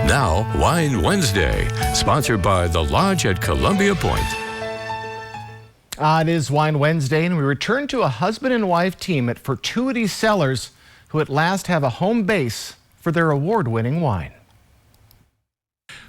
Now, Wine Wednesday, sponsored by The Lodge at Columbia Point. It is Wine Wednesday, and we return to a husband and wife team at Fortuity Cellars, who at last have a home base for their award-winning wine.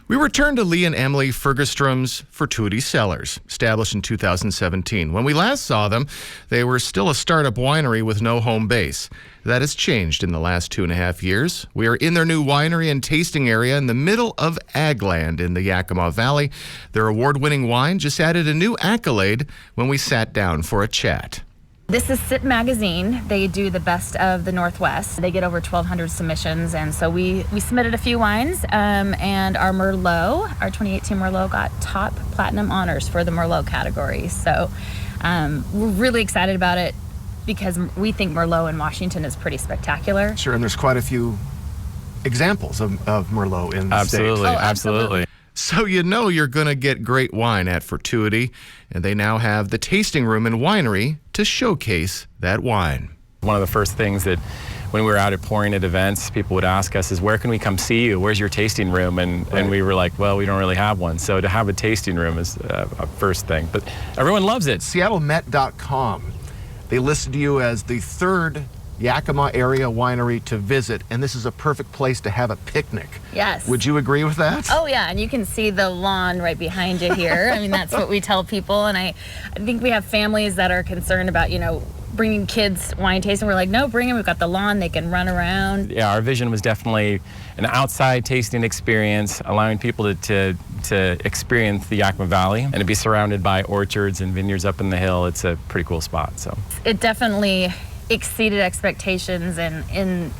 We return to Lee and Emily Fergustrom's Fortuity Cellars, established in 2017. When we last saw them, they were still a startup winery with no home base. That has changed in the last 2.5 years. We are in their new winery and tasting area in the middle of ag land in the Yakima Valley. Their award-winning wine just added a new accolade when we sat down for a chat. This is SIP Magazine. They do the best of the Northwest. They get over 1,200 submissions, and so we submitted a few wines, and our Merlot, our 2018 Merlot, got top platinum honors for the Merlot category. So we're really excited about it because we think Merlot in Washington is pretty spectacular. Sure, and there's quite a few examples of Merlot in the state. Absolutely, absolutely. So you know you're going to get great wine at Fortuity, and they now have the tasting room and winery to showcase that wine. One of the first things that when we were out at pouring at events, people would ask us is, where can we come see you? Where's your tasting room? And we were like, well, we don't really have one. So to have a tasting room is a first thing. But everyone loves it. SeattleMet.com, they listed you as the third Yakima area winery to visit, and this is a perfect place to have a picnic. Yes. Would you agree with that? Oh yeah, and you can see the lawn right behind you here. I mean, that's what we tell people, and I think we have families that are concerned about, bringing kids wine tasting. We're like, no, bring them. We've got the lawn. They can run around. Yeah, our vision was definitely an outside tasting experience, allowing people to experience the Yakima Valley and to be surrounded by orchards and vineyards up in the hill. It's a pretty cool spot. So it definitely exceeded expectations and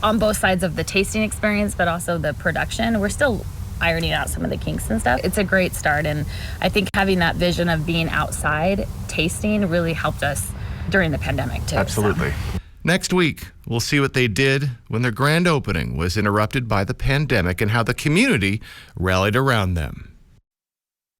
on both sides of the tasting experience, but also the production. We're still ironing out some of the kinks and stuff. It's a great start, and I think having that vision of being outside tasting really helped us during the pandemic too. Absolutely. So. Next week, we'll see what they did when their grand opening was interrupted by the pandemic and how the community rallied around them.